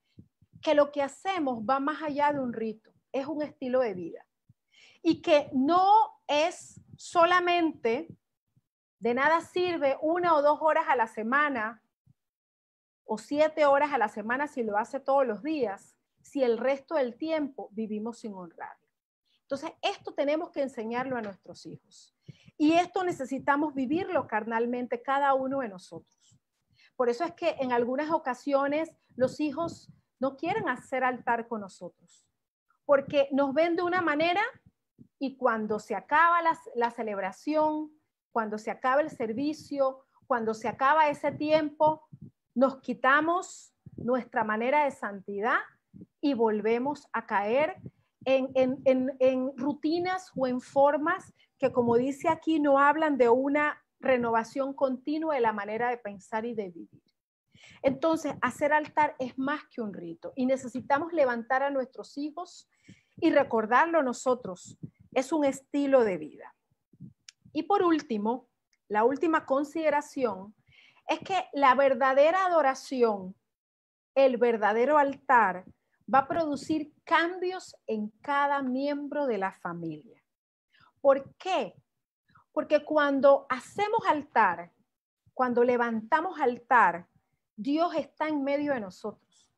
que lo que hacemos va más allá de un rito, es un estilo de vida. Y que no es solamente, de nada sirve 1 o 2 horas a la semana o 7 horas a la semana si lo hace todos los días, si el resto del tiempo vivimos sin honrarlo. Entonces, esto tenemos que enseñarlo a nuestros hijos. Y esto necesitamos vivirlo carnalmente cada uno de nosotros. Por eso es que en algunas ocasiones los hijos no quieren hacer altar con nosotros, porque nos ven de una manera y cuando se acaba la celebración, cuando se acaba el servicio, cuando se acaba ese tiempo, nos quitamos nuestra manera de santidad y volvemos a caer en rutinas o en formas que, como dice aquí, no hablan de una renovación continua de la manera de pensar y de vivir. Entonces, hacer altar es más que un rito y necesitamos levantar a nuestros hijos y recordarlo nosotros. Es un estilo de vida. Y por último, la última consideración es que la verdadera adoración, el verdadero altar, va a producir cambios en cada miembro de la familia. ¿Por qué? Porque cuando hacemos altar, cuando levantamos altar, Dios está en medio de nosotros.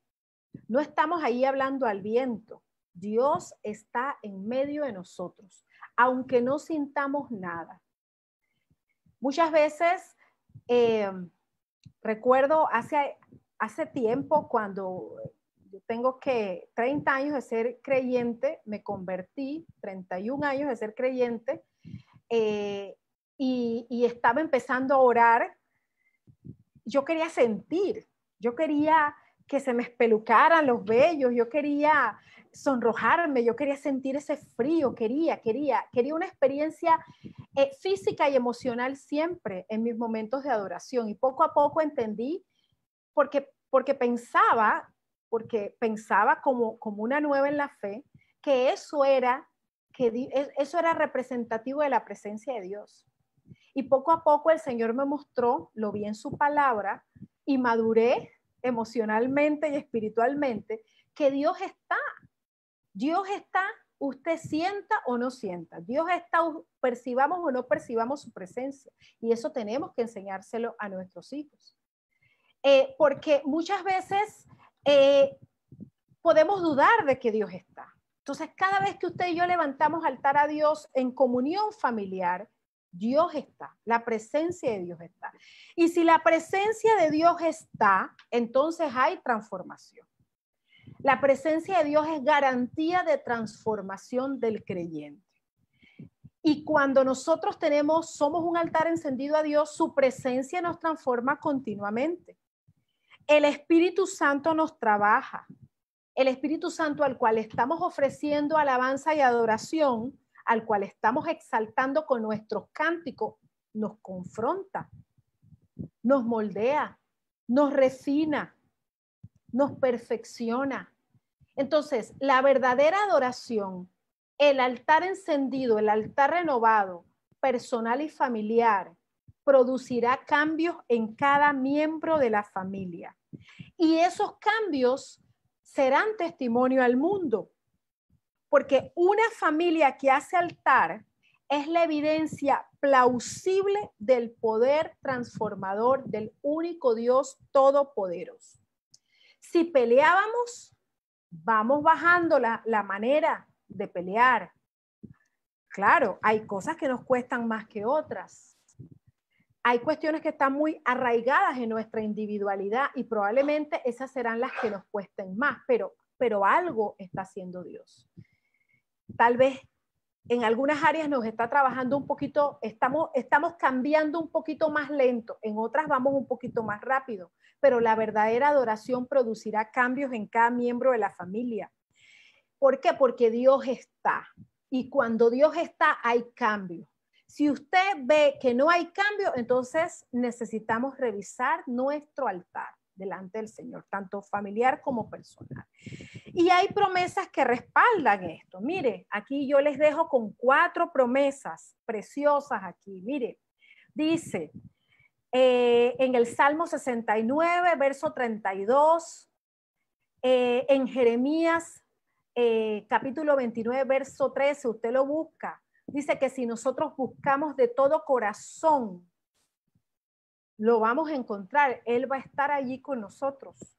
No estamos ahí hablando al viento. Dios está en medio de nosotros, aunque no sintamos nada. Muchas veces, recuerdo hace tiempo, cuando yo tengo 30 años de ser creyente, me convertí, 31 años de ser creyente, y estaba empezando a orar. Yo quería sentir, yo quería que se me espelucaran los vellos, yo quería sonrojarme, yo quería sentir ese frío, quería una experiencia física y emocional siempre en mis momentos de adoración. Y poco a poco entendí, porque pensaba porque pensaba como una nueva en la fe, que eso era representativo de la presencia de Dios. Y poco a poco el Señor me mostró, lo vi en su palabra, y maduré emocionalmente y espiritualmente, que Dios está. Dios está, usted sienta o no sienta. Dios está, percibamos o no percibamos su presencia. Y eso tenemos que enseñárselo a nuestros hijos. Porque muchas veces podemos dudar de que Dios está. Entonces, cada vez que usted y yo levantamos altar a Dios en comunión familiar, Dios está, la presencia de Dios está. Y si la presencia de Dios está, entonces hay transformación. La presencia de Dios es garantía de transformación del creyente. Y cuando nosotros somos un altar encendido a Dios, su presencia nos transforma continuamente. El Espíritu Santo nos trabaja. El Espíritu Santo al cual estamos ofreciendo alabanza y adoración, al cual estamos exaltando con nuestros cánticos, nos confronta, nos moldea, nos refina, nos perfecciona. Entonces, la verdadera adoración, el altar encendido, el altar renovado, personal y familiar, producirá cambios en cada miembro de la familia. Y esos cambios serán testimonio al mundo. Porque una familia que hace altar es la evidencia plausible del poder transformador del único Dios todopoderoso. Si peleábamos, vamos bajando la manera de pelear. Claro, hay cosas que nos cuestan más que otras. Hay cuestiones que están muy arraigadas en nuestra individualidad y probablemente esas serán las que nos cuesten más, pero algo está haciendo Dios. Tal vez en algunas áreas nos está trabajando un poquito, estamos cambiando un poquito más lento, en otras vamos un poquito más rápido, pero la verdadera adoración producirá cambios en cada miembro de la familia. ¿Por qué? Porque Dios está. Y cuando Dios está, hay cambio. Si usted ve que no hay cambio, entonces necesitamos revisar nuestro altar delante del Señor, tanto familiar como personal. Y hay promesas que respaldan esto. Mire, aquí yo les dejo con 4 promesas preciosas aquí. Mire, dice en el Salmo 69, verso 32, en Jeremías capítulo 29, verso 13, usted lo busca. Dice que si nosotros buscamos de todo corazón, lo vamos a encontrar. Él va a estar allí con nosotros.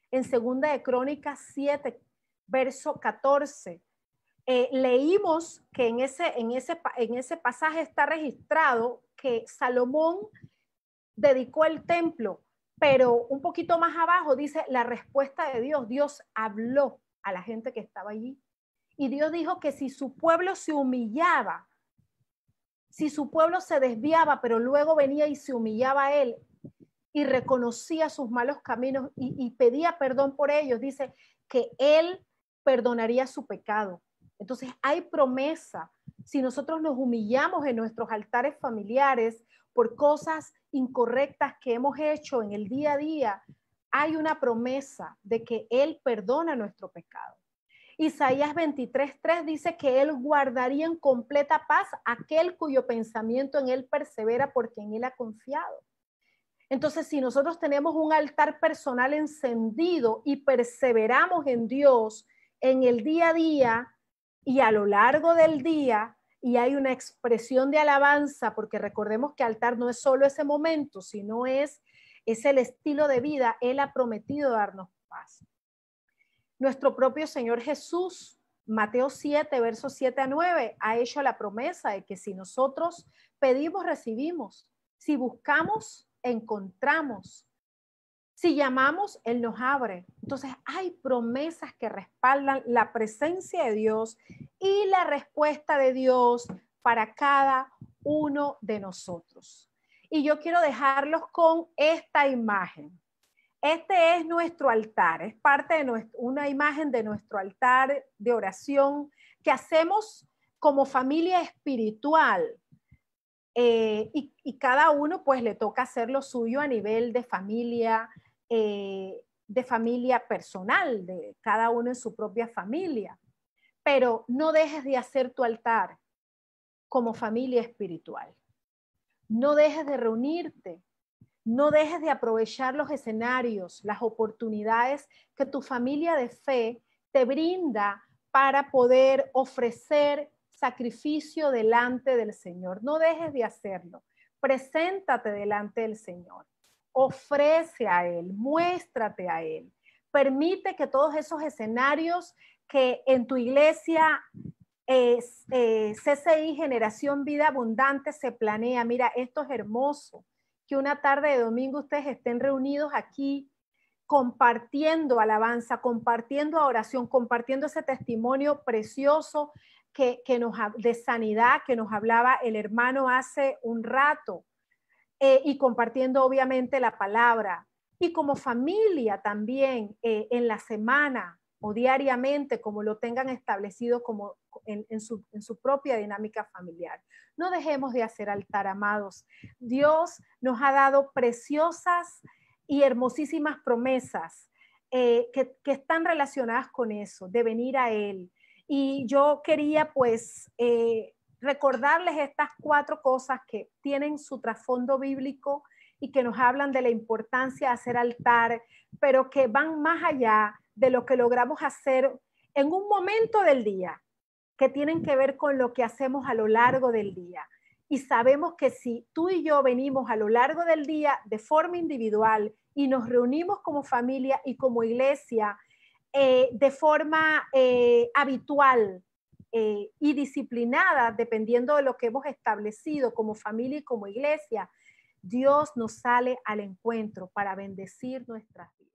En Segunda de Crónicas 7, verso 14, leímos que en ese pasaje está registrado que Salomón dedicó el templo, pero un poquito más abajo dice la respuesta de Dios. Dios habló a la gente que estaba allí. Y Dios dijo que si su pueblo se humillaba, si su pueblo se desviaba, pero luego venía y se humillaba a él y reconocía sus malos caminos y pedía perdón por ellos, dice que él perdonaría su pecado. Entonces hay promesa. Si nosotros nos humillamos en nuestros altares familiares por cosas incorrectas que hemos hecho en el día a día, hay una promesa de que él perdona nuestro pecado. Isaías 23:3 dice que él guardaría en completa paz aquel cuyo pensamiento en él persevera porque en él ha confiado. Entonces, si nosotros tenemos un altar personal encendido y perseveramos en Dios en el día a día y a lo largo del día, y hay una expresión de alabanza, porque recordemos que altar no es solo ese momento, sino es el estilo de vida. Él ha prometido darnos paz. Nuestro propio Señor Jesús, Mateo 7, versos 7 a 9, ha hecho la promesa de que si nosotros pedimos, recibimos. Si buscamos, encontramos. Si llamamos, Él nos abre. Entonces hay promesas que respaldan la presencia de Dios y la respuesta de Dios para cada uno de nosotros. Y yo quiero dejarlos con esta imagen. Este es nuestro altar, es parte de una imagen de nuestro altar de oración que hacemos como familia espiritual. Y cada uno pues le toca hacer lo suyo a nivel de familia, de familia personal, de cada uno en su propia familia. Pero no dejes de hacer tu altar como familia espiritual. No dejes de reunirte. No dejes de aprovechar los escenarios, las oportunidades que tu familia de fe te brinda para poder ofrecer sacrificio delante del Señor. No dejes de hacerlo. Preséntate delante del Señor. Ofrece a Él, muéstrate a Él. Permite que todos esos escenarios que en tu iglesia CCI Generación Vida Abundante se planea. Mira, esto es hermoso, que una tarde de domingo ustedes estén reunidos aquí compartiendo alabanza, compartiendo oración, compartiendo ese testimonio precioso de sanidad que nos hablaba el hermano hace un rato, y compartiendo obviamente la palabra. Y como familia también, en la semana o diariamente, como lo tengan establecido como en su propia dinámica familiar. No dejemos de hacer altar, amados. Dios nos ha dado preciosas y hermosísimas promesas que están relacionadas con eso, de venir a Él. Y yo quería pues recordarles estas 4 cosas que tienen su trasfondo bíblico y que nos hablan de la importancia de hacer altar, pero que van más allá de lo que logramos hacer en un momento del día, que tienen que ver con lo que hacemos a lo largo del día. Y sabemos que si tú y yo venimos a lo largo del día de forma individual y nos reunimos como familia y como iglesia de forma habitual y disciplinada, dependiendo de lo que hemos establecido como familia y como iglesia, Dios nos sale al encuentro para bendecir nuestras vidas.